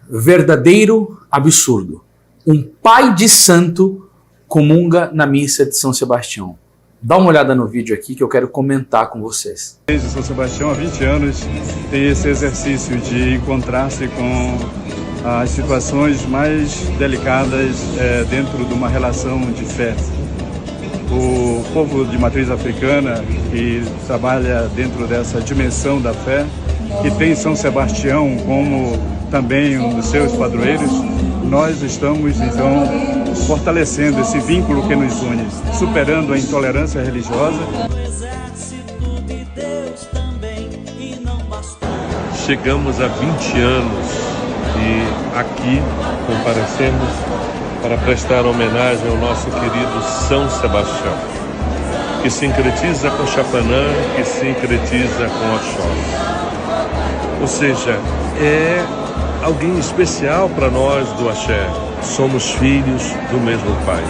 Verdadeiro absurdo. Um pai de santo comunga na missa de São Sebastião. Dá uma olhada no vídeo aqui que eu quero comentar com vocês. Desde São Sebastião, há 20 anos, tem esse exercício de encontrar-se com as situações mais delicadas dentro de uma relação de fé. O povo de matriz africana que trabalha dentro dessa dimensão da fé, que tem São Sebastião como também um dos seus padroeiros, nós estamos então fortalecendo esse vínculo que nos une, superando a intolerância religiosa. Chegamos a 20 anos e aqui comparecemos para prestar homenagem ao nosso querido São Sebastião, que sincretiza com Chapanã, que sincretiza com Oxóssi. Ou seja, é alguém especial para nós do Axé. Somos filhos do mesmo Pai.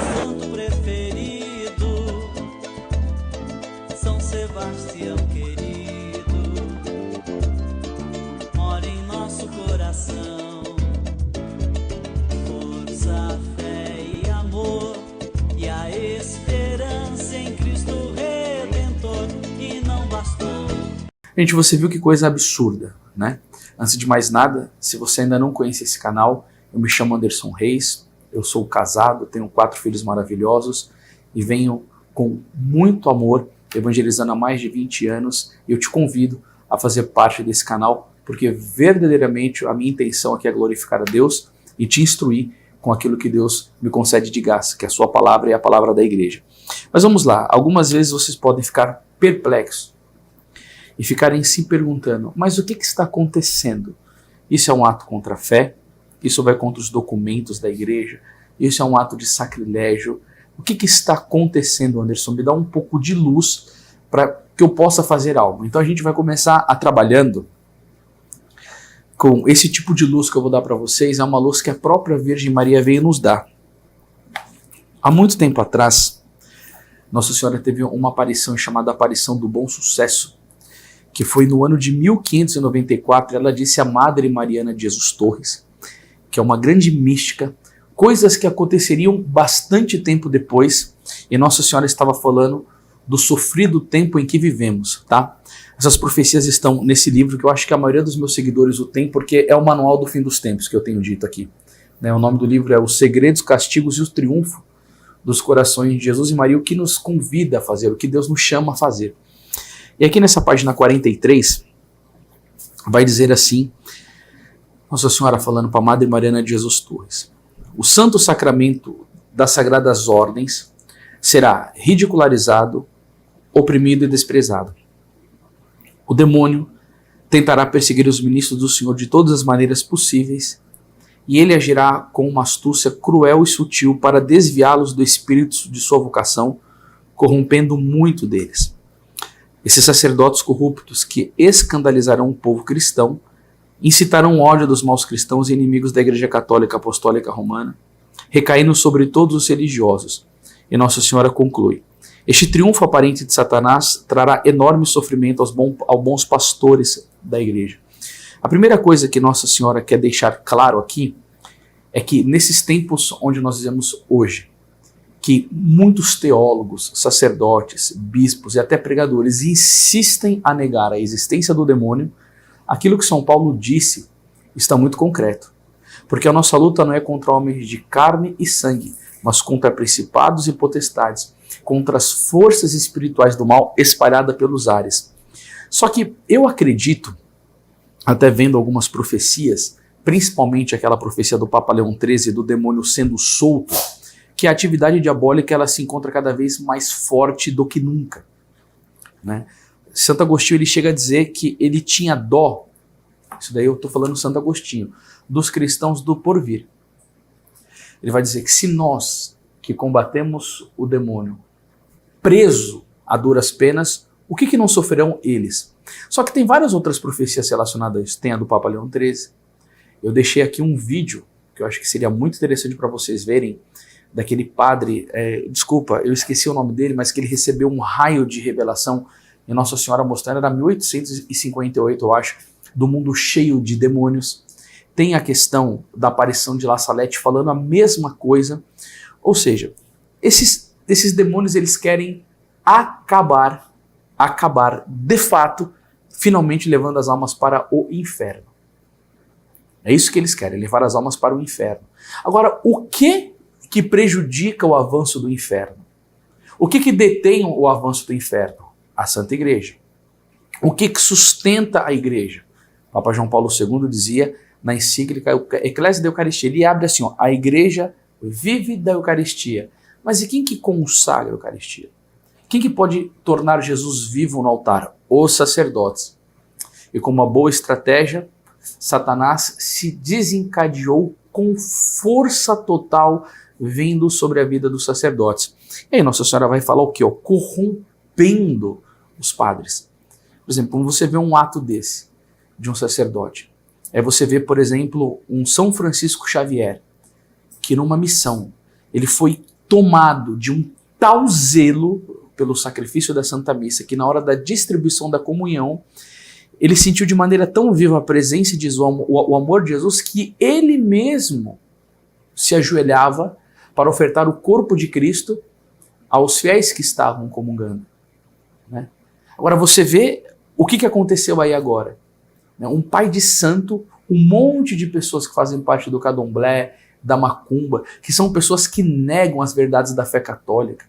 São Sebastião querido, mora em nosso coração. Força, fé e amor, e a esperança em Cristo Redentor, e não bastou. Gente, você viu que coisa absurda, né? Antes de mais nada, se você ainda não conhece esse canal, eu me chamo Anderson Reis, eu sou casado, tenho 4 filhos maravilhosos e venho com muito amor evangelizando há mais de 20 anos. E eu te convido a fazer parte desse canal, porque verdadeiramente a minha intenção aqui é glorificar a Deus e te instruir com aquilo que Deus me concede de graça, que é a sua palavra e a palavra da igreja. Mas vamos lá, algumas vezes vocês podem ficar perplexos e ficarem se perguntando, mas o que está acontecendo? Isso é um ato contra a fé? Isso vai contra os documentos da igreja? Isso é um ato de sacrilégio? O que está acontecendo, Anderson? Me dá um pouco de luz para que eu possa fazer algo. Então a gente vai começar a trabalhando com esse tipo de luz que eu vou dar para vocês. É uma luz que a própria Virgem Maria veio nos dar. Há muito tempo atrás, Nossa Senhora teve uma aparição chamada Aparição do Bom Sucesso, que foi no ano de 1594, ela disse à Madre Mariana de Jesus Torres, que é uma grande mística, coisas que aconteceriam bastante tempo depois, e Nossa Senhora estava falando do sofrido tempo em que vivemos, tá? Essas profecias estão nesse livro, que eu acho que a maioria dos meus seguidores o tem, porque é o manual do fim dos tempos que eu tenho dito aqui. O nome do livro é Os Segredos, Castigos e o Triunfo dos Corações de Jesus e Maria, o que nos convida a fazer, o que Deus nos chama a fazer. E aqui nessa página 43, vai dizer assim, Nossa Senhora falando para a Madre Mariana de Jesus Torres: o santo sacramento das sagradas ordens será ridicularizado, oprimido e desprezado. O demônio tentará perseguir os ministros do Senhor de todas as maneiras possíveis, e ele agirá com uma astúcia cruel e sutil para desviá-los do espírito de sua vocação, corrompendo muito deles. Esses sacerdotes corruptos que escandalizarão o povo cristão, incitarão o ódio dos maus cristãos e inimigos da Igreja Católica Apostólica Romana, recaindo sobre todos os religiosos. E Nossa Senhora conclui: este triunfo aparente de Satanás trará enorme sofrimento aos bons pastores da Igreja. A primeira coisa que Nossa Senhora quer deixar claro aqui é que nesses tempos onde nós vivemos hoje, que muitos teólogos, sacerdotes, bispos e até pregadores insistem a negar a existência do demônio, aquilo que São Paulo disse está muito concreto. Porque a nossa luta não é contra homens de carne e sangue, mas contra principados e potestades, contra as forças espirituais do mal espalhadas pelos ares. Só que eu acredito, até vendo algumas profecias, principalmente aquela profecia do Papa Leão XIII do demônio sendo solto, que a atividade diabólica ela se encontra cada vez mais forte do que nunca, né? Santo Agostinho ele chega a dizer que ele tinha dó, isso daí eu estou falando Santo Agostinho, dos cristãos do porvir. Ele vai dizer que se nós que combatemos o demônio preso a duras penas, o que não sofrerão eles? Só que tem várias outras profecias relacionadas a isso. Tem a do Papa Leão XIII. Eu deixei aqui um vídeo que eu acho que seria muito interessante para vocês verem, daquele padre, desculpa, eu esqueci o nome dele, mas que ele recebeu um raio de revelação e Nossa Senhora mostrando, era 1858, eu acho, do mundo cheio de demônios, tem a questão da aparição de La Salette falando a mesma coisa. Ou seja, esses demônios eles querem acabar de fato, finalmente levando as almas para o inferno. É isso que eles querem, levar as almas para o inferno. Agora, o que prejudica o avanço do inferno? O que detém o avanço do inferno? A Santa Igreja. O que sustenta a Igreja? Papa João Paulo II dizia na encíclica Ecclesia da Eucaristia, ele abre assim, ó, a Igreja vive da Eucaristia. Mas e quem que consagra a Eucaristia? Quem que pode tornar Jesus vivo no altar? Os sacerdotes. E com uma boa estratégia, Satanás se desencadeou com força total vindo sobre a vida dos sacerdotes. E aí Nossa Senhora vai falar o quê? Corrompendo os padres. Por exemplo, quando você vê um ato desse, de um sacerdote, você vê, por exemplo, um São Francisco Xavier, que numa missão, ele foi tomado de um tal zelo pelo sacrifício da Santa Missa, que na hora da distribuição da comunhão, ele sentiu de maneira tão viva a presença de Jesus, o amor de Jesus, que ele mesmo se ajoelhava para ofertar o corpo de Cristo aos fiéis que estavam comungando. Né? Agora você vê o que aconteceu aí agora. Né? Um pai de santo, um monte de pessoas que fazem parte do candomblé, da macumba, que são pessoas que negam as verdades da fé católica.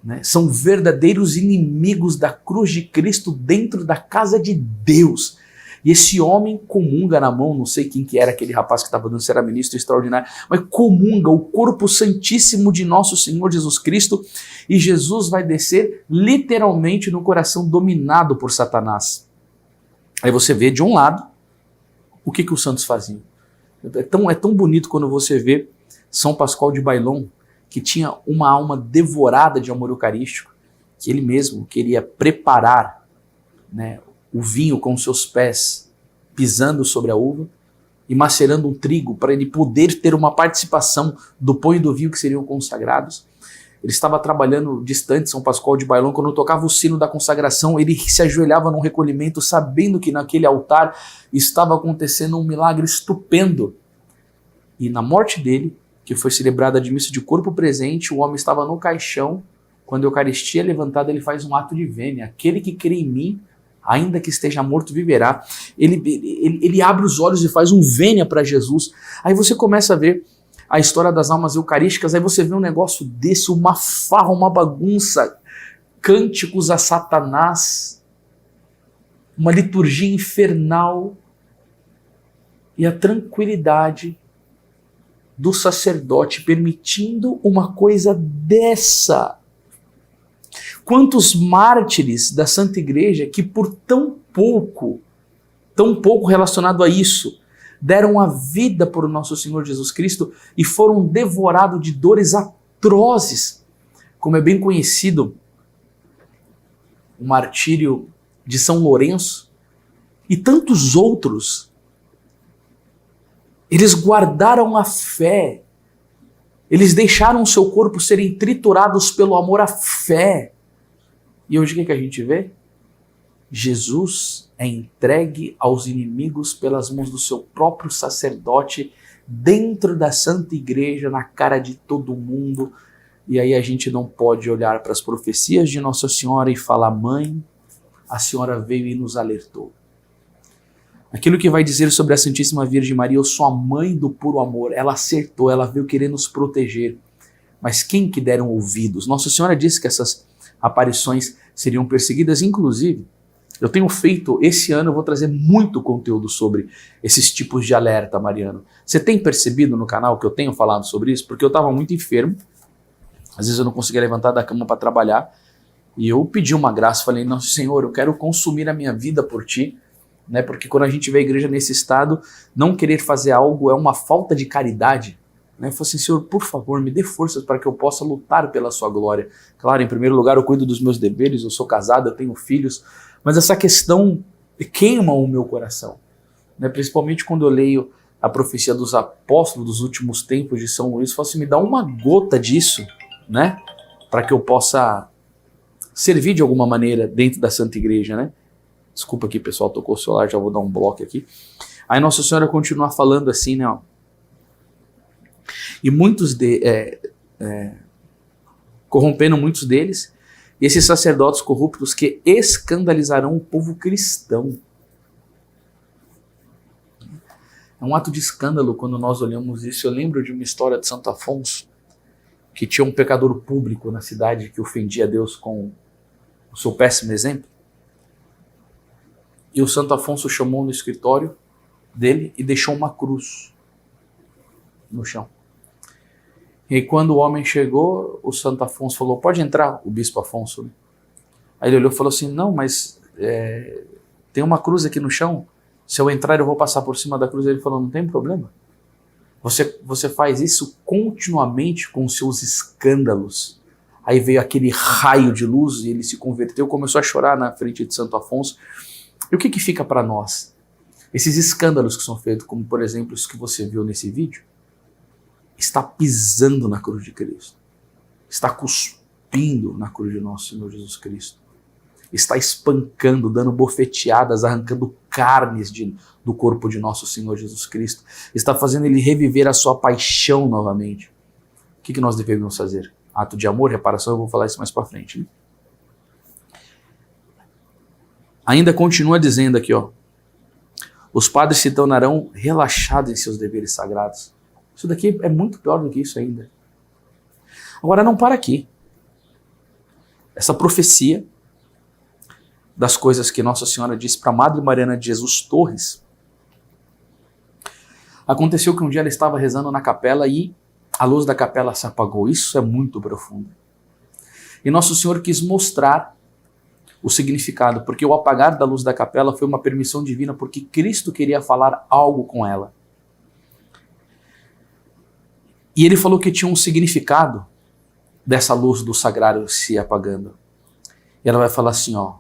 Né? São verdadeiros inimigos da cruz de Cristo dentro da casa de Deus. E esse homem comunga na mão, não sei quem que era aquele rapaz que estava dando, se era ministro extraordinário, mas comunga o corpo santíssimo de nosso Senhor Jesus Cristo, e Jesus vai descer literalmente no coração dominado por Satanás. Aí você vê de um lado o que os santos faziam. É tão bonito quando você vê São Pascoal de Bailon, que tinha uma alma devorada de amor eucarístico, que ele mesmo queria preparar, né, o vinho com seus pés pisando sobre a uva e macerando um trigo para ele poder ter uma participação do pão e do vinho que seriam consagrados. Ele estava trabalhando distante, São Pascoal de Bailon, quando tocava o sino da consagração, ele se ajoelhava num recolhimento, sabendo que naquele altar estava acontecendo um milagre estupendo. E na morte dele, que foi celebrada de missa de corpo presente, o homem estava no caixão, quando a Eucaristia é levantada, ele faz um ato de vênia. Aquele que crê em mim, ainda que esteja morto, viverá. Ele abre os olhos e faz um vênia para Jesus. Aí você começa a ver a história das almas eucarísticas, aí você vê um negócio desse, uma farra, uma bagunça, cânticos a Satanás, uma liturgia infernal e a tranquilidade do sacerdote permitindo uma coisa dessa. Quantos mártires da Santa Igreja que por tão pouco relacionado a isso, deram a vida por nosso Senhor Jesus Cristo e foram devorados de dores atrozes, como é bem conhecido o martírio de São Lourenço e tantos outros. Eles guardaram a fé, eles deixaram o seu corpo serem triturados pelo amor à fé. E hoje o que a gente vê? Jesus é entregue aos inimigos pelas mãos do seu próprio sacerdote dentro da Santa Igreja, na cara de todo mundo. E aí a gente não pode olhar para as profecias de Nossa Senhora e falar: mãe, a Senhora veio e nos alertou. Aquilo que vai dizer sobre a Santíssima Virgem Maria: eu sou a mãe do puro amor. Ela acertou, ela veio querer nos proteger. Mas quem que deram ouvidos? Nossa Senhora disse que essas aparições seriam perseguidas. Inclusive, eu tenho feito, esse ano eu vou trazer muito conteúdo sobre esses tipos de alerta, Mariano. Você tem percebido no canal que eu tenho falado sobre isso? Porque eu estava muito enfermo, às vezes eu não conseguia levantar da cama para trabalhar, e eu pedi uma graça, falei: nosso Senhor, eu quero consumir a minha vida por Ti, né? Porque quando a gente vê a igreja nesse estado, não querer fazer algo é uma falta de caridade. Eu falei assim: Senhor, por favor, me dê forças para que eu possa lutar pela Sua glória. Claro, em primeiro lugar, eu cuido dos meus deveres, eu sou casado, eu tenho filhos, mas essa questão queima o meu coração, né? Principalmente quando eu leio a profecia dos apóstolos dos últimos tempos de São Luís. Eu falo assim: me dá uma gota disso, né? Para que eu possa servir de alguma maneira dentro da Santa Igreja, né? Desculpa aqui, pessoal, tocou o celular, já vou dar um bloco aqui. Aí Nossa Senhora continua falando assim, né? Ó. E corrompendo muitos deles, e esses sacerdotes corruptos que escandalizarão o povo cristão. É um ato de escândalo quando nós olhamos isso. Eu lembro de uma história de Santo Afonso, que tinha um pecador público na cidade que ofendia a Deus com o seu péssimo exemplo. E o Santo Afonso chamou no escritório dele e deixou uma cruz no chão. E quando o homem chegou, o Santo Afonso falou, pode entrar, o bispo Afonso. Né? Aí ele olhou e falou assim, não, mas tem uma cruz aqui no chão, se eu entrar eu vou passar por cima da cruz. Ele falou, não tem problema. Você faz isso continuamente com os seus escândalos. Aí veio aquele raio de luz e ele se converteu, começou a chorar na frente de Santo Afonso. E o que fica para nós? Esses escândalos que são feitos, como por exemplo isso que você viu nesse vídeo, está pisando na cruz de Cristo, está cuspindo na cruz de nosso Senhor Jesus Cristo, está espancando, dando bofeteadas, arrancando carnes do corpo de nosso Senhor Jesus Cristo, está fazendo ele reviver a sua paixão novamente. O que nós devemos fazer? Ato de amor, reparação, eu vou falar isso mais para frente. Né? Ainda continua dizendo aqui, ó, os padres se tornarão relaxados em seus deveres sagrados. Isso daqui é muito pior do que isso ainda. Agora não para aqui. Essa profecia das coisas que Nossa Senhora disse para a Madre Mariana de Jesus Torres, aconteceu que um dia ela estava rezando na capela e a luz da capela se apagou. Isso é muito profundo. E Nosso Senhor quis mostrar o significado, porque o apagar da luz da capela foi uma permissão divina, porque Cristo queria falar algo com ela. E ele falou que tinha um significado dessa luz do sagrário se apagando. E ela vai falar assim, ó,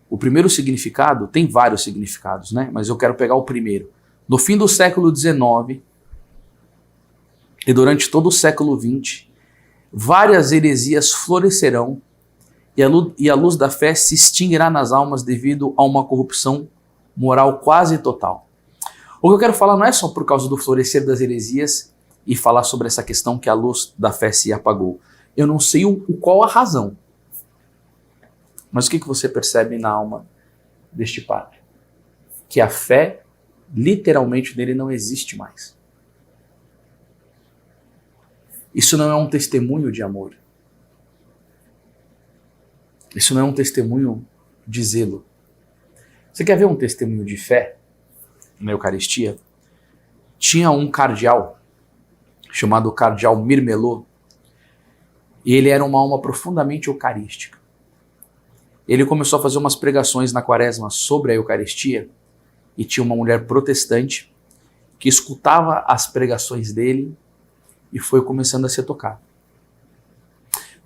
o primeiro significado, tem vários significados, né? Mas eu quero pegar o primeiro. No fim do século XIX e durante todo o século XX, várias heresias florescerão e a luz da fé se extinguirá nas almas devido a uma corrupção moral quase total. O que eu quero falar não é só por causa do florescer das heresias e falar sobre essa questão que a luz da fé se apagou. Eu não sei qual a razão. Mas o que você percebe na alma deste padre? Que a fé, literalmente, nele não existe mais. Isso não é um testemunho de amor. Isso não é um testemunho de zelo. Você quer ver um testemunho de fé na Eucaristia? Tinha um cardeal chamado cardeal Mirmelot, e ele era uma alma profundamente eucarística. Ele começou a fazer umas pregações na quaresma sobre a Eucaristia, e tinha uma mulher protestante que escutava as pregações dele e foi começando a ser tocada.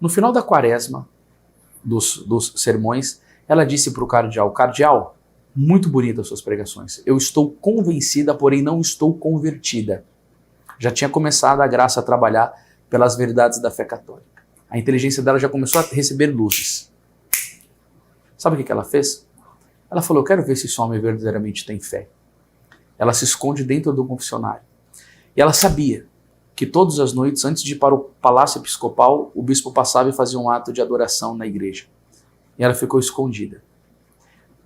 No final da quaresma, dos sermões, ela disse para o cardeal, cardeal, muito bonitas as suas pregações, eu estou convencida, porém não estou convertida. Já tinha começado a graça a trabalhar pelas verdades da fé católica. A inteligência dela já começou a receber luzes. Sabe o que ela fez? Ela falou, eu quero ver se esse homem verdadeiramente tem fé. Ela se esconde dentro do confessionário. E ela sabia que todas as noites, antes de ir para o palácio episcopal, o bispo passava e fazia um ato de adoração na igreja. E ela ficou escondida.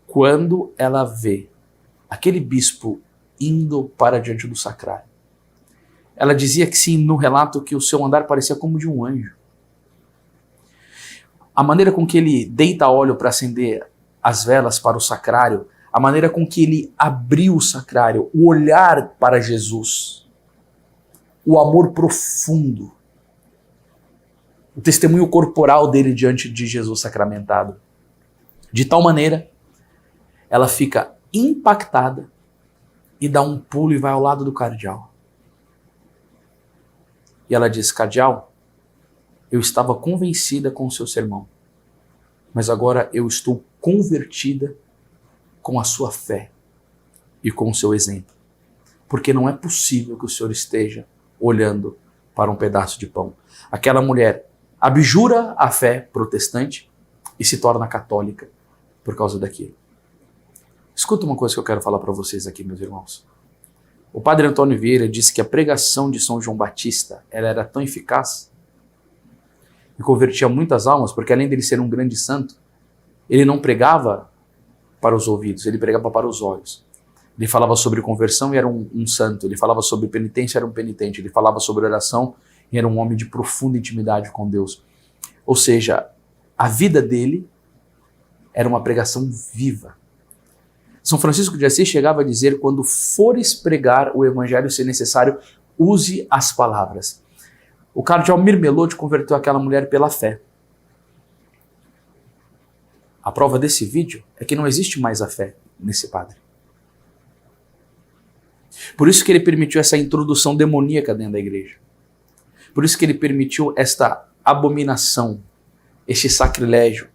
Quando ela vê aquele bispo indo para diante do sacrário, ela dizia que sim, no relato, que o seu andar parecia como de um anjo. A maneira com que ele deita óleo para acender as velas para o sacrário, a maneira com que ele abriu o sacrário, o olhar para Jesus, o amor profundo, o testemunho corporal dele diante de Jesus sacramentado. De tal maneira, ela fica impactada e dá um pulo e vai ao lado do cardeal. E ela diz, cardeal, eu estava convencida com o seu sermão, mas agora eu estou convertida com a sua fé e com o seu exemplo. Porque não é possível que o senhor esteja olhando para um pedaço de pão. Aquela mulher abjura a fé protestante e se torna católica por causa daquilo. Escuta uma coisa que eu quero falar para vocês aqui, meus irmãos. O padre Antônio Vieira disse que a pregação de São João Batista ela era tão eficaz e convertia muitas almas, porque além dele ser um grande santo, ele não pregava para os ouvidos, ele pregava para os olhos. Ele falava sobre conversão e era um santo, ele falava sobre penitência e era um penitente, ele falava sobre oração e era um homem de profunda intimidade com Deus. Ou seja, a vida dele era uma pregação viva. São Francisco de Assis chegava a dizer: quando fores pregar o evangelho, se necessário, use as palavras. O cardeal Mirmelot converteu aquela mulher pela fé. A prova desse vídeo é que não existe mais a fé nesse padre. Por isso que ele permitiu essa introdução demoníaca dentro da igreja. Por isso que ele permitiu esta abominação, este sacrilégio,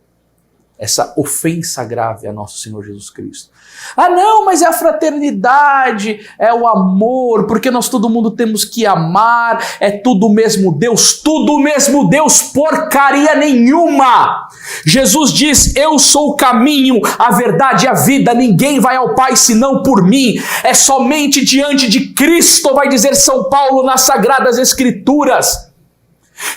essa ofensa grave a nosso Senhor Jesus Cristo. Ah não, mas é a fraternidade, é o amor, porque nós todo mundo temos que amar, é tudo o mesmo Deus, porcaria nenhuma! Jesus diz: eu sou o caminho, a verdade e a vida, ninguém vai ao Pai senão por mim, é somente diante de Cristo, vai dizer São Paulo nas Sagradas Escrituras,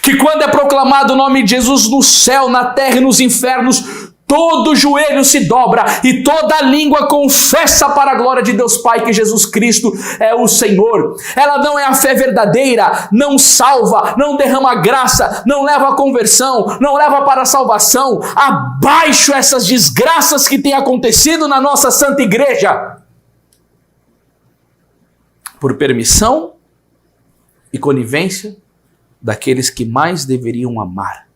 que quando é proclamado o nome de Jesus no céu, na terra e nos infernos, todo joelho se dobra e toda língua confessa para a glória de Deus Pai que Jesus Cristo é o Senhor. Ela não é a fé verdadeira, não salva, não derrama graça, não leva à conversão, não leva para a salvação. Abaixo essas desgraças que têm acontecido na nossa Santa Igreja. Por permissão e conivência daqueles que mais deveriam amar,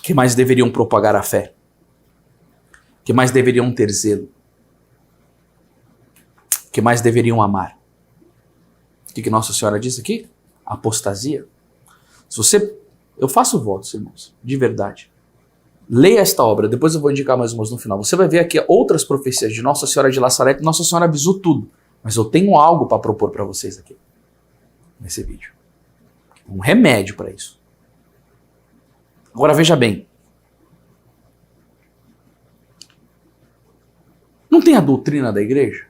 que mais deveriam propagar a fé, que mais deveriam ter zelo, que mais deveriam amar. O que Nossa Senhora diz aqui? Apostasia. Eu faço votos, irmãos, de verdade. Leia esta obra, depois eu vou indicar mais umas no final. Você vai ver aqui outras profecias de Nossa Senhora de La Salette. Nossa Senhora avisou tudo. Mas eu tenho algo para propor para vocês aqui, nesse vídeo. Um remédio para isso. Agora veja bem. Não tem a doutrina da igreja?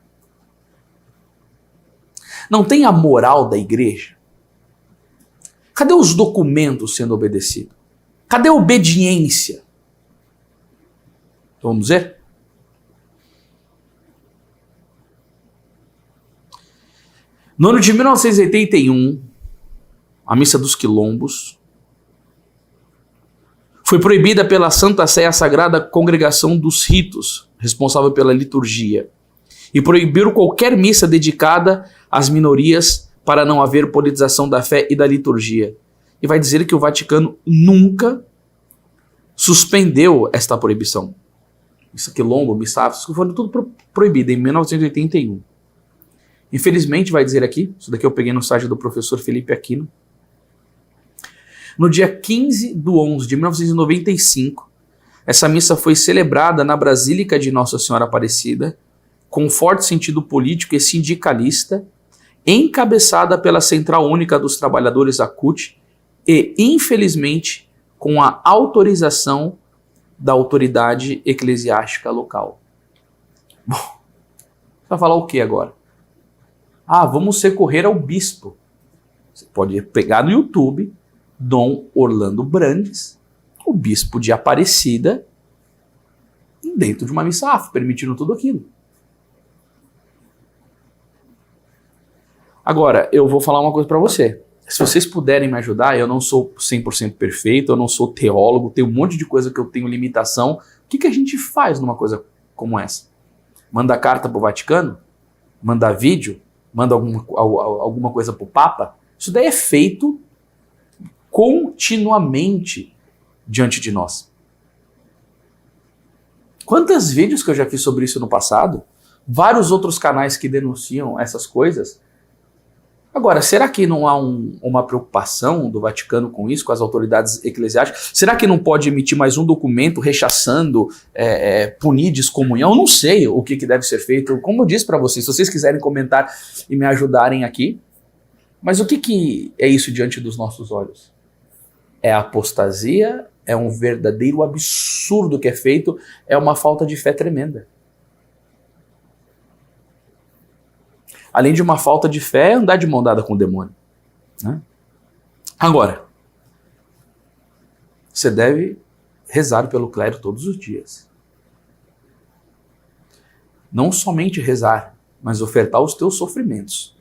Não tem a moral da igreja? Cadê os documentos sendo obedecidos? Cadê a obediência? Vamos ver? No ano de 1981, a Missa dos Quilombos foi proibida pela Santa Sé, a Sagrada Congregação dos Ritos, responsável pela liturgia, e proibiram qualquer missa dedicada às minorias para não haver politização da fé e da liturgia. E vai dizer que o Vaticano nunca suspendeu esta proibição. Missa Quilombo, Missa Afro, foram tudo proibido em 1981. Infelizmente, vai dizer aqui, isso daqui eu peguei no site do professor Felipe Aquino, no dia 15/11 de 1995, essa missa foi celebrada na Basílica de Nossa Senhora Aparecida, com forte sentido político e sindicalista, encabeçada pela Central Única dos Trabalhadores, a CUT, e, infelizmente, com a autorização da autoridade eclesiástica local. Bom, você vai falar o que agora? Ah, vamos recorrer ao bispo. Você pode pegar no YouTube Dom Orlando Brandes, o bispo de Aparecida, dentro de uma missa afro, permitindo tudo aquilo. Agora, eu vou falar uma coisa para você. Se vocês puderem me ajudar, eu não sou 100% perfeito, eu não sou teólogo, tem um monte de coisa que eu tenho limitação. O que a gente faz numa coisa como essa? Manda carta pro Vaticano? Manda vídeo? Manda alguma coisa pro Papa? Isso daí é feito continuamente diante de nós. Quantos vídeos que eu já fiz sobre isso no passado? Vários outros canais que denunciam essas coisas. Agora, será que não há uma preocupação do Vaticano com isso, com as autoridades eclesiásticas? Será que não pode emitir mais um documento rechaçando, punir descomunhão? Eu não sei o que deve ser feito. Como eu disse para vocês, se vocês quiserem comentar e me ajudarem aqui. Mas o que é isso diante dos nossos olhos? É apostasia, é um verdadeiro absurdo que é feito, é uma falta de fé tremenda. além de uma falta de fé, é andar de mão dada com o demônio, né? Agora, você deve rezar pelo clero todos os dias. Não somente rezar, mas ofertar os teus sofrimentos.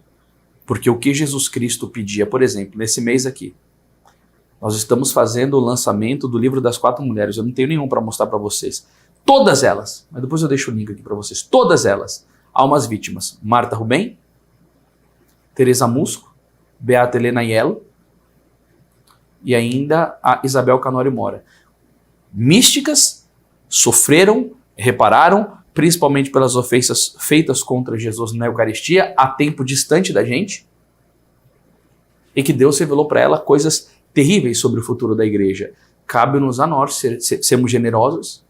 Porque o que Jesus Cristo pedia, por exemplo, nesse mês aqui, nós estamos fazendo o lançamento do livro das 4 mulheres. Eu não tenho nenhum para mostrar para vocês. Todas elas, mas depois eu deixo o link aqui para vocês. Todas elas, almas vítimas. Marta Rubem, Teresa Musco, Beata Helena Aiello e ainda a Isabel Canori Mora. Místicas, sofreram, repararam, principalmente pelas ofensas feitas contra Jesus na Eucaristia, a tempo distante da gente, e que Deus revelou para ela coisas terríveis sobre o futuro da igreja. Cabe-nos a nós sermos generosos.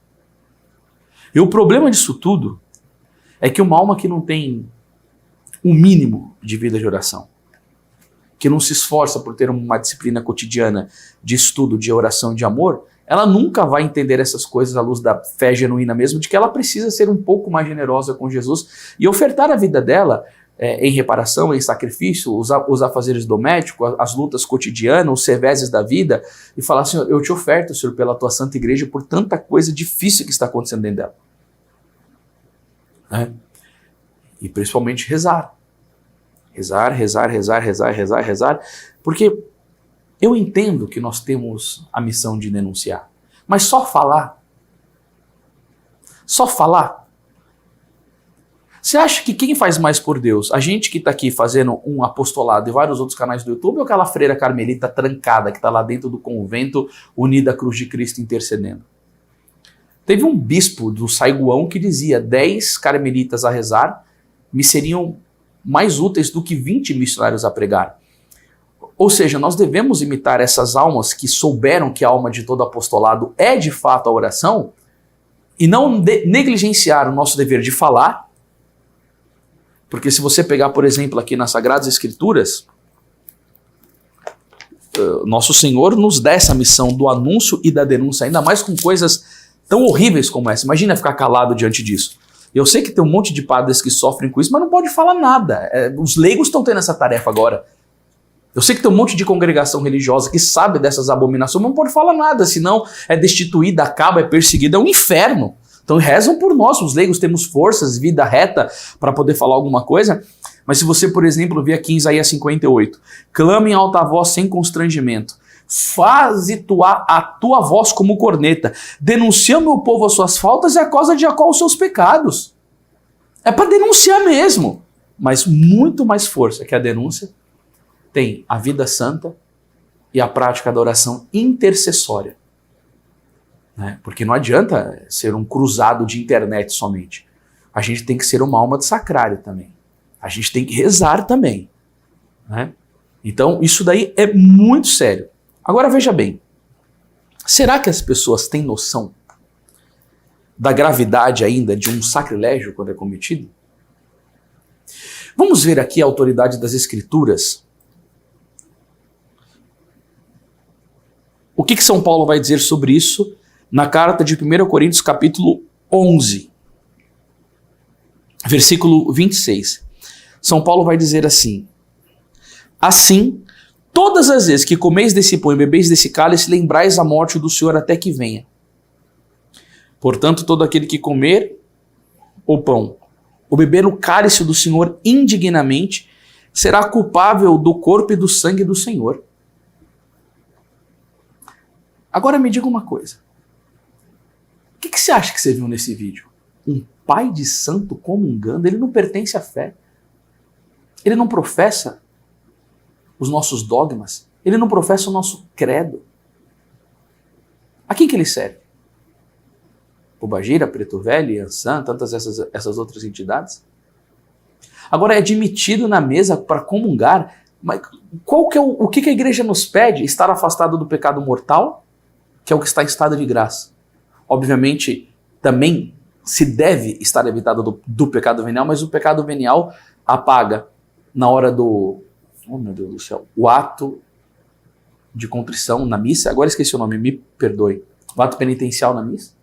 E o problema disso tudo é que uma alma que não tem um mínimo de vida de oração, que não se esforça por ter uma disciplina cotidiana de estudo, de oração, de amor, ela nunca vai entender essas coisas à luz da fé genuína mesmo, de que ela precisa ser um pouco mais generosa com Jesus e ofertar a vida dela em reparação, em sacrifício, os afazeres domésticos, as lutas cotidianas, os reveses da vida, e falar, Senhor, eu te oferto, Senhor, pela tua santa igreja, por tanta coisa difícil que está acontecendo dentro dela. Né? E principalmente rezar. Rezar, rezar, rezar, rezar, rezar, rezar, porque eu entendo que nós temos a missão de denunciar, mas só falar. Você acha que quem faz mais por Deus? A gente que está aqui fazendo um apostolado e vários outros canais do YouTube ou aquela freira carmelita trancada que está lá dentro do convento unida à cruz de Cristo intercedendo? Teve um bispo do Saiguão que dizia 10 carmelitas a rezar me seriam mais úteis do que 20 missionários a pregar. Ou seja, nós devemos imitar essas almas que souberam que a alma de todo apostolado é de fato a oração e não negligenciar o nosso dever de falar. Porque se você pegar, por exemplo, aqui nas Sagradas Escrituras, nosso Senhor nos dá essa missão do anúncio e da denúncia, ainda mais com coisas tão horríveis como essa. Imagina ficar calado diante disso. Eu sei que tem um monte de padres que sofrem com isso, mas não pode falar nada. Os leigos estão tendo essa tarefa agora. Eu sei que tem um monte de congregação religiosa que sabe dessas abominações, mas não pode falar nada, senão é destituída, acaba, é perseguida, é um inferno. Então rezam por nós, os leigos temos forças, vida reta para poder falar alguma coisa. Mas se você, por exemplo, vê aqui em Isaías 58, clama em alta voz sem constrangimento, faze a tua voz como corneta, denuncia o meu povo as suas faltas e a causa de Jacó os seus pecados. É para denunciar mesmo, mas muito mais força que a denúncia tem a vida santa e a prática da oração intercessória. Porque não adianta ser um cruzado de internet somente. A gente tem que ser uma alma de sacrário também. A gente tem que rezar também. Né? Então, isso daí é muito sério. Agora, veja bem. Será que as pessoas têm noção da gravidade ainda de um sacrilégio quando é cometido? Vamos ver aqui a autoridade das Escrituras. O que São Paulo vai dizer sobre isso na carta de 1 Coríntios, capítulo 11, versículo 26. São Paulo vai dizer assim: assim, todas as vezes que comeis desse pão e bebeis desse cálice, lembrais a morte do Senhor até que venha. Portanto, todo aquele que comer o pão ou beber o cálice do Senhor indignamente, será culpável do corpo e do sangue do Senhor. Agora me diga uma coisa. O que você acha que você viu nesse vídeo? Um pai de santo comungando? Ele não pertence à fé. Ele não professa os nossos dogmas. Ele não professa o nosso credo. A quem que ele serve? Pobagira, Preto Velho, Iansã, tantas essas outras entidades? Agora é admitido na mesa para comungar, mas o que a igreja nos pede? Estar afastado do pecado mortal, que é o que está em estado de graça. Obviamente, também se deve estar evitado do pecado venial, mas o pecado venial apaga na hora do... Oh, meu Deus do céu. O ato de contrição na missa. Agora esqueci o nome, me perdoe. O ato penitencial na missa.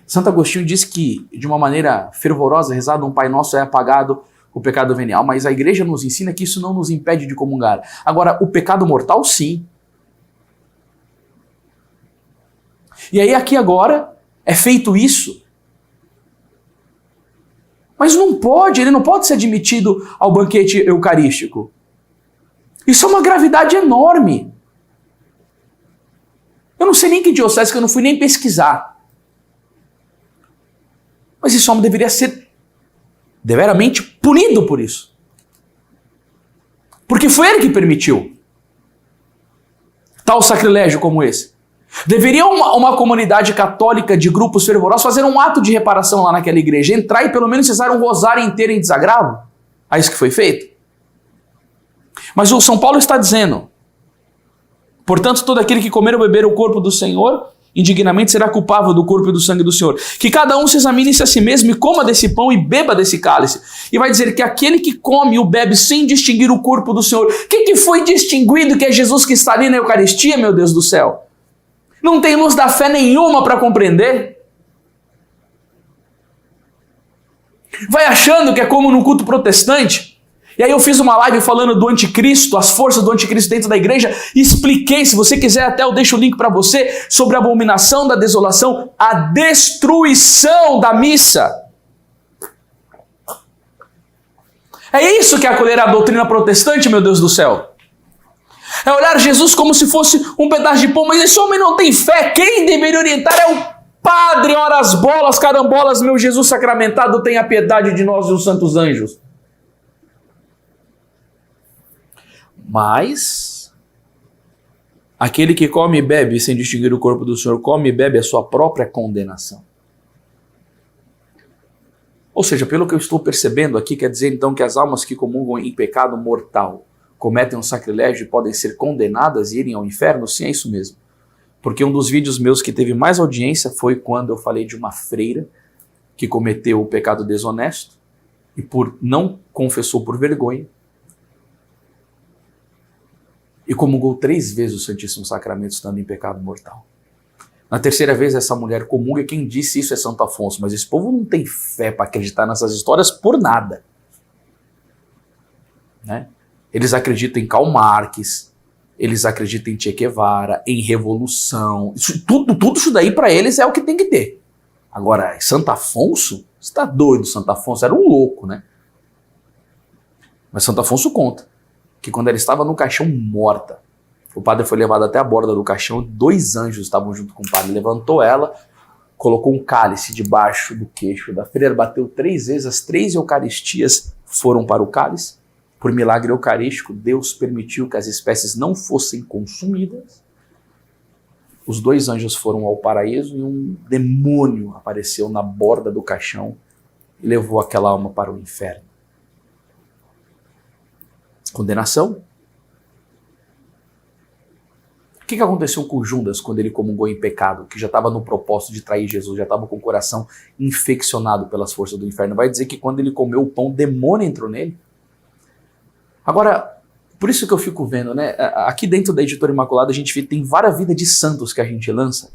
Santo Agostinho diz que, de uma maneira fervorosa, rezado um Pai Nosso é apagado o pecado venial, mas a igreja nos ensina que isso não nos impede de comungar. Agora, o pecado mortal, sim. E aí aqui agora é feito isso. Mas ele não pode ser admitido ao banquete eucarístico. Isso é uma gravidade enorme. Eu não sei nem que diocese, que eu não fui nem pesquisar. Mas esse homem deveria ser deveramente punido por isso. Porque foi ele que permitiu tal sacrilégio como esse. Deveria uma comunidade católica de grupos fervorosos fazer um ato de reparação lá naquela igreja, entrar e pelo menos cessar um rosário inteiro em desagravo? É isso que foi feito. Mas o São Paulo está dizendo: portanto, todo aquele que comer ou beber o corpo do Senhor, indignamente será culpável do corpo e do sangue do Senhor. Que cada um se examine-se a si mesmo e coma desse pão e beba desse cálice. E vai dizer que aquele que come ou bebe sem distinguir o corpo do Senhor, que foi distinguido que é Jesus que está ali na Eucaristia, meu Deus do céu? Não tem luz da fé nenhuma para compreender? Vai achando que é como no culto protestante? E aí eu fiz uma live falando do anticristo, as forças do anticristo dentro da igreja, e expliquei, se você quiser até eu deixo o link para você, sobre a abominação da desolação, a destruição da missa. É isso que é acolher a doutrina protestante, meu Deus do céu. É olhar Jesus como se fosse um pedaço de pão, mas esse homem não tem fé. Quem deveria orientar é o Padre. Ora as bolas, carambolas, meu Jesus sacramentado, tenha piedade de nós e os santos anjos. Mas aquele que come e bebe sem distinguir o corpo do Senhor, come e bebe a sua própria condenação. Ou seja, pelo que eu estou percebendo aqui, quer dizer então que as almas que comungam em pecado mortal cometem um sacrilégio e podem ser condenadas e irem ao inferno? Sim, é isso mesmo. Porque um dos vídeos meus que teve mais audiência foi quando eu falei de uma freira que cometeu o pecado desonesto e não confessou por vergonha e comungou 3 vezes o Santíssimo Sacramento estando em pecado mortal. Na 3ª vez essa mulher comunga, quem disse isso é Santo Afonso, mas esse povo não tem fé para acreditar nessas histórias por nada. Né? Eles acreditam em Karl Marx, eles acreditam em Che Guevara, em revolução. Tudo isso daí para eles é o que tem que ter. Agora, Santo Afonso? Você está doido, Santo Afonso? Era um louco, né? Mas Santo Afonso conta que quando ela estava no caixão morta, o padre foi levado até a borda do caixão, 2 anjos estavam junto com o padre, levantou ela, colocou um cálice debaixo do queixo da freira, bateu 3 vezes, as 3 eucaristias foram para o cálice. Por milagre eucarístico, Deus permitiu que as espécies não fossem consumidas. Os 2 anjos foram ao paraíso e um demônio apareceu na borda do caixão e levou aquela alma para o inferno. Condenação. O que aconteceu com Judas quando ele comungou em pecado, que já estava no propósito de trair Jesus, já estava com o coração infeccionado pelas forças do inferno? Vai dizer que quando ele comeu o pão, o demônio entrou nele? Agora, por isso que eu fico vendo, né? Aqui dentro da Editora Imaculada a gente tem várias vidas de santos que a gente lança,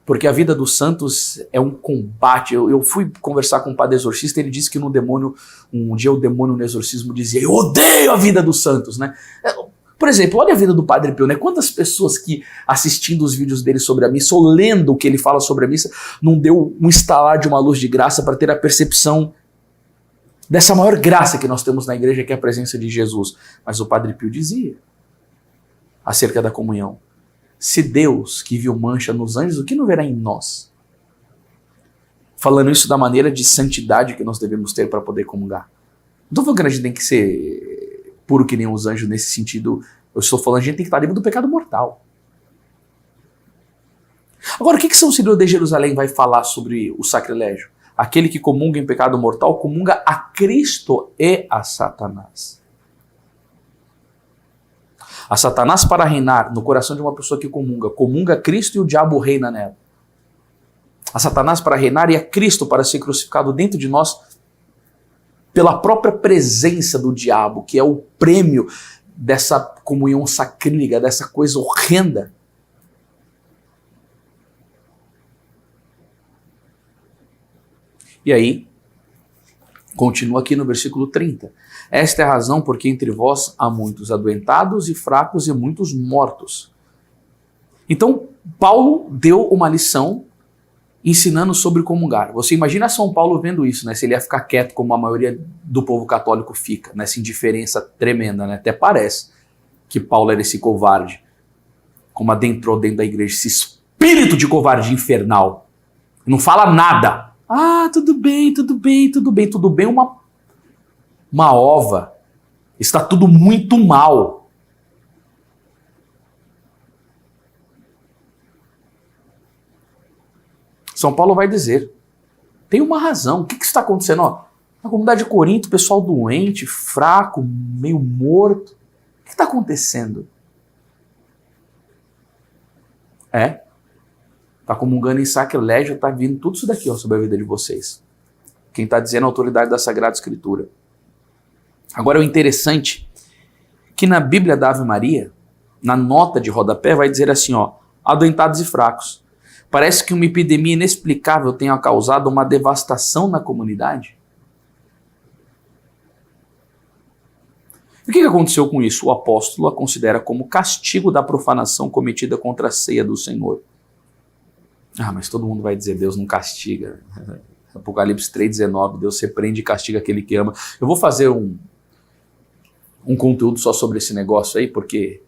porque a vida dos santos é um combate. Eu fui conversar com um padre exorcista, ele disse que um dia o demônio no exorcismo dizia: eu odeio a vida dos santos, né? Por exemplo, olha a vida do Padre Pio, né? Quantas pessoas que assistindo os vídeos dele sobre a missa, ou lendo o que ele fala sobre a missa, não deu um estalar de uma luz de graça para ter a percepção dessa maior graça que nós temos na igreja, que é a presença de Jesus. Mas o Padre Pio dizia, acerca da comunhão: se Deus, que viu mancha nos anjos, o que não verá em nós? Falando isso da maneira de santidade que nós devemos ter para poder comungar. Não estou falando que a gente tem que ser puro que nem os anjos nesse sentido. Eu estou falando que a gente tem que estar livre do pecado mortal. Agora, o que São Cirilo de Jerusalém vai falar sobre o sacrilégio? Aquele que comunga em pecado mortal comunga a Cristo e a Satanás. A Satanás, para reinar no coração de uma pessoa que comunga Cristo e o diabo reina nela. A Satanás para reinar e a Cristo para ser crucificado dentro de nós pela própria presença do diabo, que é o prêmio dessa comunhão sacrílega, dessa coisa horrenda. E aí, Continua aqui no versículo 30. Esta é a razão porque entre vós há muitos adoentados e fracos e muitos mortos. Então, Paulo deu uma lição ensinando sobre comungar. Você imagina São Paulo vendo isso, né? Se ele ia ficar quieto como a maioria do povo católico fica, nessa indiferença tremenda, né? Até parece que Paulo era esse covarde, como adentrou dentro da igreja, esse espírito de covardia infernal. Não fala nada. Ah, tudo bem, tudo bem, tudo bem, tudo bem, uma ova. Está tudo muito mal. São Paulo vai dizer, tem uma razão. O que está acontecendo? Ó, na comunidade de Corinto, pessoal doente, fraco, meio morto. O que está acontecendo? Está comungando em sacrilégio, está vindo tudo isso daqui, ó, sobre a vida de vocês. Quem está dizendo é a autoridade da Sagrada Escritura. Agora, o interessante é que na Bíblia da Ave Maria, na nota de rodapé, vai dizer assim, ó, adoentados e fracos. Parece que uma epidemia inexplicável tenha causado uma devastação na comunidade. E o que aconteceu com isso? O apóstolo a considera como castigo da profanação cometida contra a ceia do Senhor. Ah, mas todo mundo vai dizer, Deus não castiga. Apocalipse 3,19, Deus repreende e castiga aquele que ama. Eu vou fazer um conteúdo só sobre esse negócio aí, porque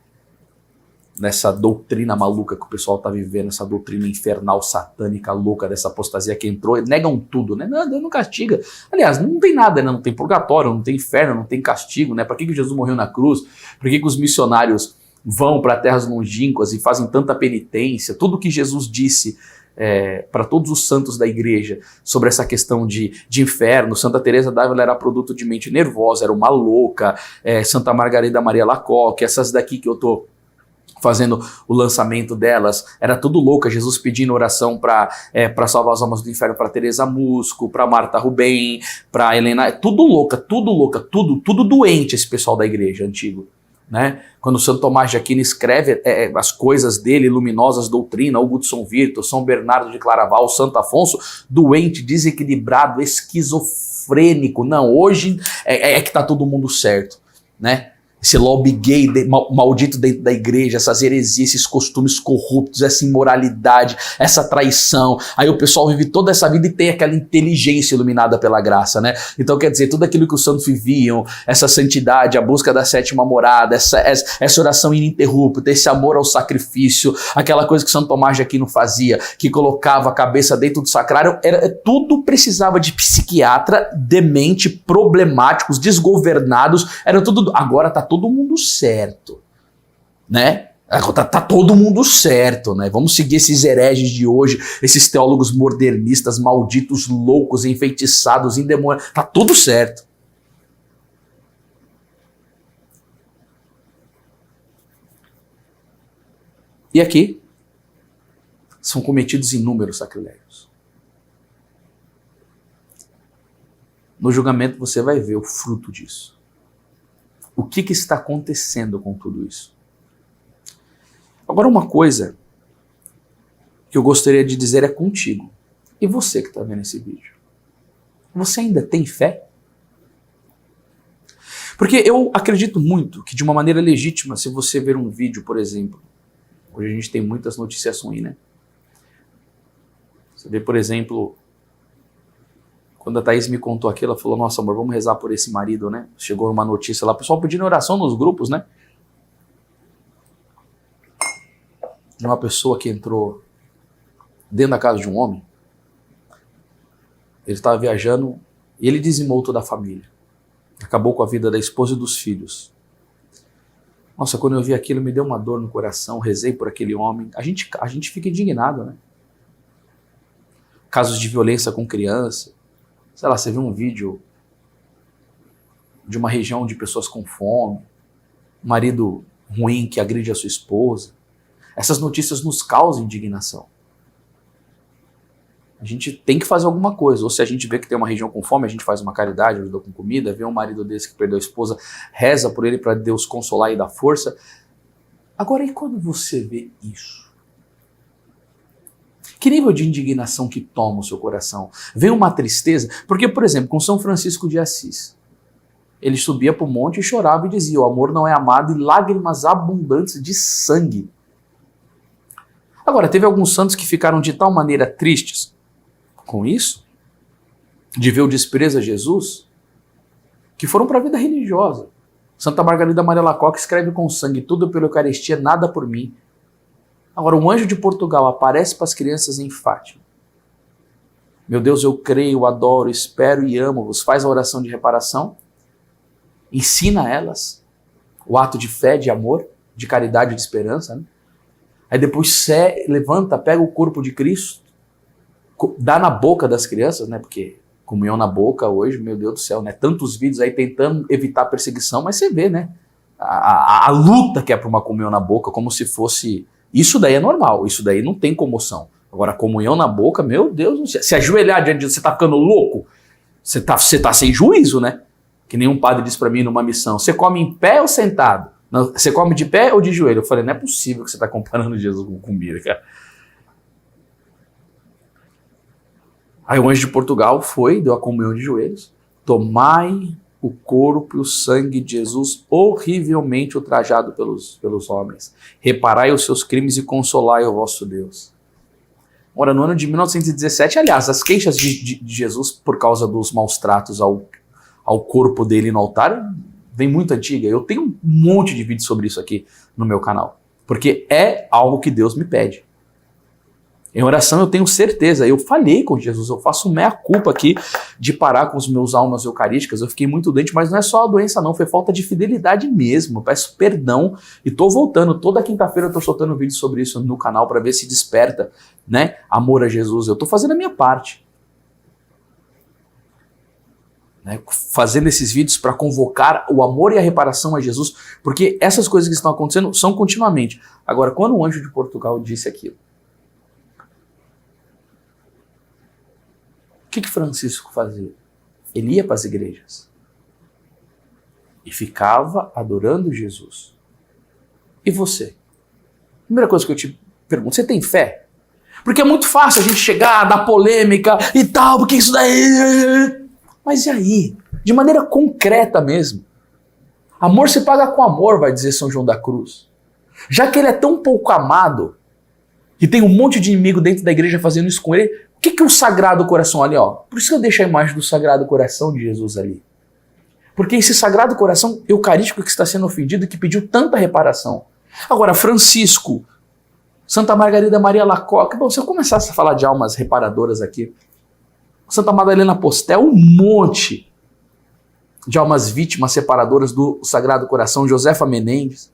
nessa doutrina maluca que o pessoal está vivendo, essa doutrina infernal, satânica, louca, dessa apostasia que entrou, negam tudo, né? Não, Deus não castiga. Aliás, não tem nada, né? Não tem purgatório, não tem inferno, não tem castigo, né? Para que Jesus morreu na cruz? Por que os missionários vão para terras longínquas e fazem tanta penitência? Tudo que Jesus disse para todos os santos da igreja sobre essa questão de inferno. Santa Teresa d'Ávila era produto de mente nervosa, era uma louca. Santa Margarida Maria Lacoque, essas daqui que eu tô fazendo o lançamento delas, era tudo louca. Jesus pedindo oração para salvar as almas do inferno para Teresa Musco, para Marta Rubem, para Helena, tudo louca, tudo doente esse pessoal da igreja antigo. Né? Quando Santo Tomás de Aquino escreve as coisas dele, luminosas doutrina, Hudson Virto, São Bernardo de Claraval, Santo Afonso, doente, desequilibrado, esquizofrênico. Não, hoje é que tá todo mundo certo, né? Esse lobby gay maldito dentro da igreja, essas heresias, esses costumes corruptos, essa imoralidade, essa traição. Aí o pessoal vive toda essa vida e tem aquela inteligência iluminada pela graça, né? Então quer dizer, tudo aquilo que os santos viviam, essa santidade, a busca da sétima morada, essa oração ininterrupta, esse amor ao sacrifício, aquela coisa que Santo Tomás de Aquino fazia, que colocava a cabeça dentro do sacrário, tudo precisava de psiquiatra, demente, problemáticos, desgovernados, era tudo... Agora tá todo mundo certo, né? Tá todo mundo certo, né? Vamos seguir esses hereges de hoje, esses teólogos modernistas, malditos, loucos, enfeitiçados, endemoniados. Tá tudo certo. E aqui são cometidos inúmeros sacrilégios. No julgamento você vai ver o fruto disso. O que está acontecendo com tudo isso? Agora, uma coisa que eu gostaria de dizer é contigo. E você que está vendo esse vídeo? Você ainda tem fé? Porque eu acredito muito que, de uma maneira legítima, se você ver um vídeo, por exemplo, hoje a gente tem muitas notícias ruins, né? Você vê, por exemplo... Quando a Thaís me contou aquilo, ela falou, nossa amor, vamos rezar por esse marido, né? Chegou uma notícia lá, o pessoal pedindo oração nos grupos, né? De uma pessoa que entrou dentro da casa de um homem. Ele estava viajando e ele dizimou toda a família. Acabou com a vida da esposa e dos filhos. Nossa, quando eu vi aquilo, me deu uma dor no coração, rezei por aquele homem. A gente fica indignado, né? Casos de violência com criança. Sei lá, você viu um vídeo de uma região de pessoas com fome, um marido ruim que agride a sua esposa. Essas notícias nos causam indignação. A gente tem que fazer alguma coisa. Ou se a gente vê que tem uma região com fome, a gente faz uma caridade, ajuda com comida, vê um marido desse que perdeu a esposa, reza por ele para Deus consolar e dar força. Agora, e quando você vê isso? Que nível de indignação que toma o seu coração? Vem uma tristeza? Porque, por exemplo, com São Francisco de Assis, ele subia para o monte e chorava e dizia: o amor não é amado, e lágrimas abundantes de sangue. Agora, teve alguns santos que ficaram de tal maneira tristes com isso, de ver o desprezo a Jesus, que foram para a vida religiosa. Santa Margarida Maria Alacoque escreve com sangue: tudo pela Eucaristia, nada por mim. Agora, um anjo de Portugal aparece para as crianças em Fátima. Meu Deus, eu creio, adoro, espero e amo-vos. Faz a oração de reparação, ensina a elas o ato de fé, de amor, de caridade e de esperança, né? Aí depois levanta, pega o corpo de Cristo, dá na boca das crianças, né? Porque comunhão na boca hoje, meu Deus do céu, né? Tantos vídeos aí tentando evitar perseguição, mas você vê, né? A luta que é para uma comunhão na boca, como se fosse... Isso daí é normal, isso daí não tem comoção. Agora, comunhão na boca, meu Deus do céu. Se ajoelhar diante disso, você tá ficando louco? Você tá sem juízo, né? Que nenhum padre disse para mim numa missão: você come em pé ou sentado? Não, você come de pé ou de joelho? Eu falei: não é possível que você está comparando Jesus com comida, cara. Aí o anjo de Portugal deu a comunhão de joelhos. Tomai o corpo e o sangue de Jesus, horrivelmente ultrajado pelos homens. Reparai os seus crimes e consolai o vosso Deus. Ora, no ano de 1917, aliás, as queixas de Jesus por causa dos maus tratos ao corpo dele no altar vem muito antiga. Eu tenho um monte de vídeos sobre isso aqui no meu canal, porque é algo que Deus me pede. Em oração eu tenho certeza, eu falhei com Jesus, eu faço meia-culpa aqui de parar com os meus almas eucarísticas, eu fiquei muito doente, mas não é só a doença não, foi falta de fidelidade mesmo, eu peço perdão e tô voltando, toda quinta-feira eu tô soltando vídeo sobre isso no canal para ver se desperta, né, amor a Jesus. Eu tô fazendo a minha parte, né, fazendo esses vídeos para convocar o amor e a reparação a Jesus, porque essas coisas que estão acontecendo são continuamente. Agora, quando o anjo de Portugal disse aquilo, o que Francisco fazia? Ele ia para as igrejas e ficava adorando Jesus. E você? Primeira coisa que eu te pergunto: você tem fé? Porque é muito fácil a gente chegar, dar polêmica e tal, porque isso daí... Mas e aí? De maneira concreta mesmo. Amor se paga com amor, vai dizer São João da Cruz. Já que ele é tão pouco amado, e tem um monte de inimigo dentro da igreja fazendo isso com ele, o que é o Sagrado Coração ali, ó? Por isso que eu deixo a imagem do Sagrado Coração de Jesus ali. Porque esse Sagrado Coração eucarístico que está sendo ofendido, que pediu tanta reparação. Agora, Francisco, Santa Margarida Maria Alacoque, bom, se eu começasse a falar de almas reparadoras aqui, Santa Madalena Postel, um monte de almas vítimas separadoras do Sagrado Coração, Josefa Menendez.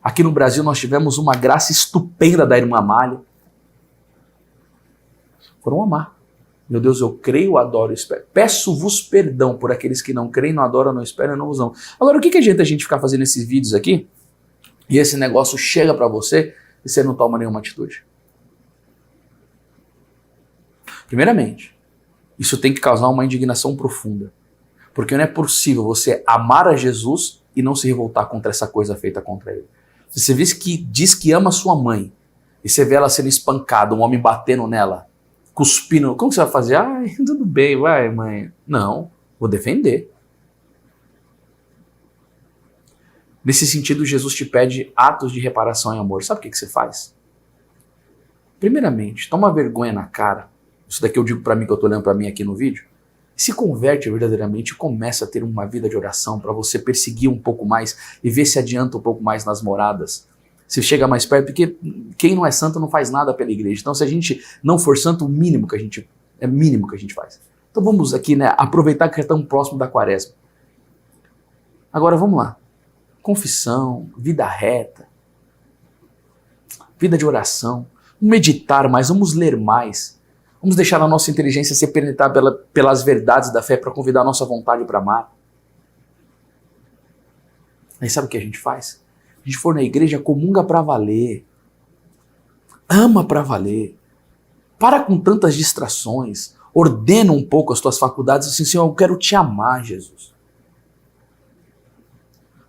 Aqui no Brasil nós tivemos uma graça estupenda da irmã Amália. Foram amar. Meu Deus, eu creio, adoro e espero. Peço-vos perdão por aqueles que não creem, não adoram, não esperam e não vos amam. Agora, o que adianta a gente ficar fazendo esses vídeos aqui e esse negócio chega para você e você não toma nenhuma atitude? Primeiramente, isso tem que causar uma indignação profunda. Porque não é possível você amar a Jesus e não se revoltar contra essa coisa feita contra ele. Se você diz que ama sua mãe e você vê ela sendo espancada, um homem batendo nela, cuspindo, como você vai fazer? Ai, tudo bem, vai, mãe. Não, vou defender. Nesse sentido, Jesus te pede atos de reparação e amor. Sabe o que você faz? Primeiramente, toma vergonha na cara. Isso daqui eu digo para mim, que eu tô olhando para mim aqui no vídeo. Se converte verdadeiramente e começa a ter uma vida de oração para você perseguir um pouco mais e ver se adianta um pouco mais nas moradas. Se chega mais perto, porque quem não é santo não faz nada pela igreja. Então, se a gente não for santo, o mínimo que a gente faz. Então vamos aqui, né, aproveitar que já estamos próximo da quaresma. Agora vamos lá. Confissão, vida reta, vida de oração. Vamos meditar mais, vamos ler mais. Vamos deixar a nossa inteligência ser penetrar pelas verdades da fé para convidar a nossa vontade para amar. Aí sabe o que a gente faz? A gente for na igreja, comunga para valer. Ama para valer. Para com tantas distrações. Ordena um pouco as tuas faculdades assim: Senhor, eu quero te amar, Jesus.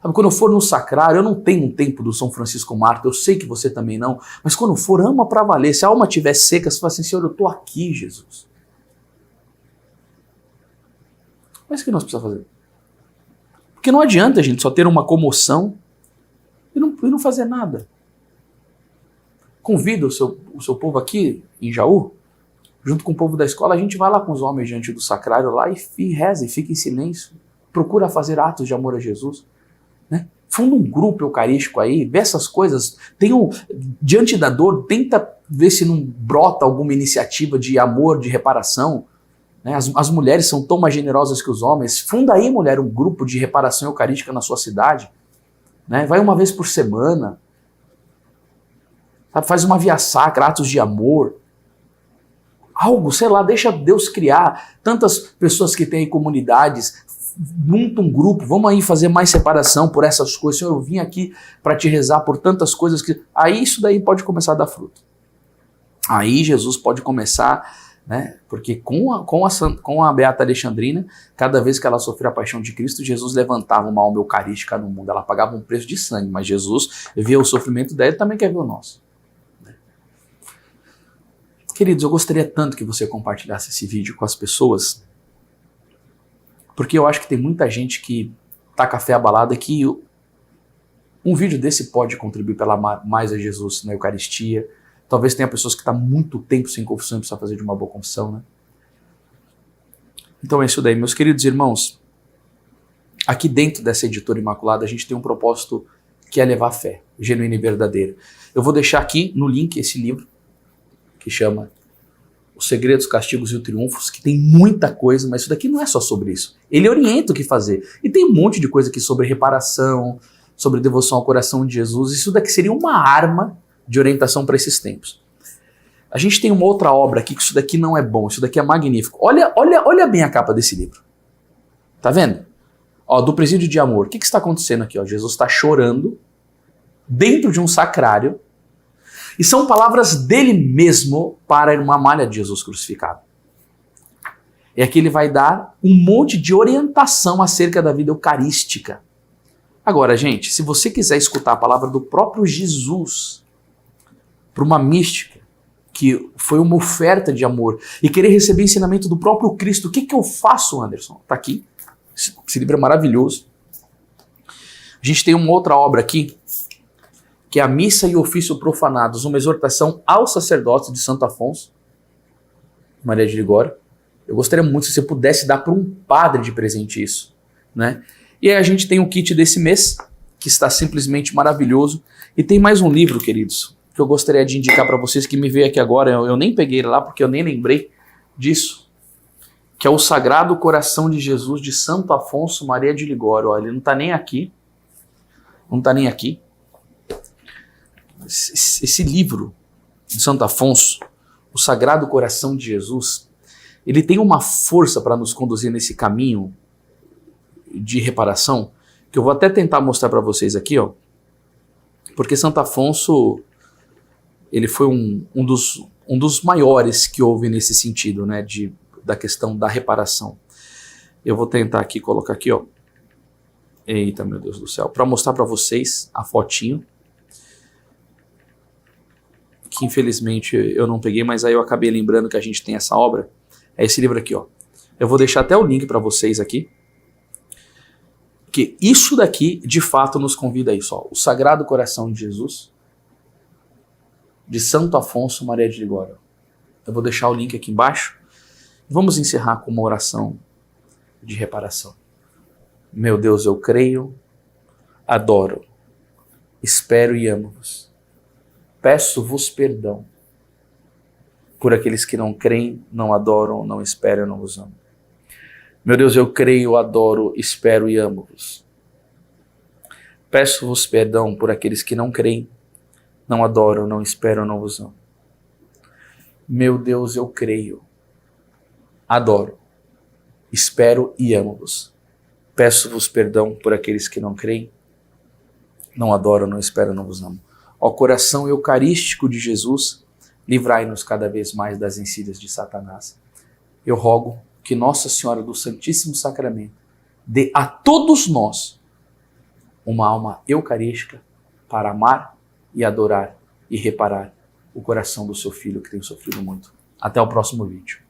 Sabe, quando eu for no sacrário, eu não tenho um tempo do São Francisco Marto, eu sei que você também não, mas quando for, ama para valer. Se a alma estiver seca, você fala assim, Senhor, eu estou aqui, Jesus. Mas o que nós precisamos fazer? Porque não adianta a gente só ter uma comoção e não fazer nada. Convida o seu povo aqui em Jaú, junto com o povo da escola, a gente vai lá com os homens diante do sacrário lá e reza e fica em silêncio. Procura fazer atos de amor a Jesus. Né? Funda um grupo eucarístico aí, vê essas coisas. Diante da dor, tenta ver se não brota alguma iniciativa de amor, de reparação. Né? As mulheres são tão mais generosas que os homens. Funda aí, mulher, um grupo de reparação eucarística na sua cidade. Né? Vai uma vez por semana. Sabe? Faz uma via sacra, atos de amor. Algo, sei lá, deixa Deus criar. Tantas pessoas que têm comunidades, monta um grupo, vamos aí fazer mais separação por essas coisas. Senhor, eu vim aqui para te rezar por tantas coisas que... Aí isso daí pode começar a dar fruto. Aí Jesus pode começar, né? Porque com a Beata Alexandrina, cada vez que ela sofreu a paixão de Cristo, Jesus levantava uma alma eucarística no mundo. Ela pagava um preço de sangue, mas Jesus via o sofrimento dela e também quer ver o nosso. Queridos, eu gostaria tanto que você compartilhasse esse vídeo com as pessoas, porque eu acho que tem muita gente que tá com a fé abalada, que um vídeo desse pode contribuir para amar mais a Jesus na Eucaristia. Talvez tenha pessoas que estão muito tempo sem confissão e precisam fazer de uma boa confissão, né? Então é isso daí, meus queridos irmãos. Aqui dentro dessa editora Imaculada, a gente tem um propósito que é levar fé, genuína e verdadeira. Eu vou deixar aqui no link esse livro, que chama Os Segredos, Castigos e os Triunfos, que tem muita coisa, mas isso daqui não é só sobre isso. Ele orienta o que fazer. E tem um monte de coisa aqui sobre reparação, sobre devoção ao coração de Jesus. Isso daqui seria uma arma de orientação para esses tempos. A gente tem uma outra obra aqui, que isso daqui não é bom, isso daqui é magnífico. Olha bem a capa desse livro. Tá vendo? Ó, do Presídio de Amor. O que está acontecendo aqui? Ó, Jesus está chorando dentro de um sacrário. E são palavras dele mesmo para uma malha de Jesus crucificado. E aqui ele vai dar um monte de orientação acerca da vida eucarística. Agora, gente, se você quiser escutar a palavra do próprio Jesus para uma mística, que foi uma oferta de amor, e querer receber ensinamento do próprio Cristo, o que eu faço, Anderson? Está aqui. Esse livro é maravilhoso. A gente tem uma outra obra aqui, que é a Missa e Ofício Profanados, uma exortação aos sacerdotes de Santo Afonso, Maria de Ligório. Eu gostaria muito se você pudesse dar para um padre de presente isso, né? E aí a gente tem o kit desse mês, que está simplesmente maravilhoso. E tem mais um livro, queridos, que eu gostaria de indicar para vocês, que me veio aqui agora, eu nem peguei ele lá porque eu nem lembrei disso, que é o Sagrado Coração de Jesus de Santo Afonso Maria de Ligório. Olha, ele não está nem aqui. Não está nem aqui. Esse livro de Santo Afonso, o Sagrado Coração de Jesus, ele tem uma força para nos conduzir nesse caminho de reparação, que eu vou até tentar mostrar para vocês aqui, ó, porque Santo Afonso, ele foi um dos maiores que houve nesse sentido, né, da questão da reparação. Eu vou tentar aqui colocar aqui, ó, eita, meu Deus do céu, para mostrar para vocês a fotinho, que infelizmente eu não peguei, mas aí eu acabei lembrando que a gente tem essa obra. É esse livro aqui, ó. Eu vou deixar até o link para vocês aqui, que isso daqui de fato nos convida a isso, ó. O Sagrado Coração de Jesus de Santo Afonso Maria de Ligório. Eu vou deixar o link aqui embaixo. Vamos encerrar com uma oração de reparação. Meu Deus, eu creio, adoro, espero e amo-vos. Peço-vos perdão por aqueles que não creem, não adoram, não esperam, não vos amam. Meu Deus, eu creio, adoro, espero e amo-vos. Peço-vos perdão por aqueles que não creem, não adoram, não esperam, não vos amam. Meu Deus, eu creio, adoro, espero e amo-vos. Peço-vos perdão por aqueles que não creem, não adoram, não esperam, não vos amam. Ó coração eucarístico de Jesus, livrai-nos cada vez mais das insídias de Satanás. Eu rogo que Nossa Senhora do Santíssimo Sacramento dê a todos nós uma alma eucarística para amar e adorar e reparar o coração do seu filho que tem sofrido muito. Até o próximo vídeo.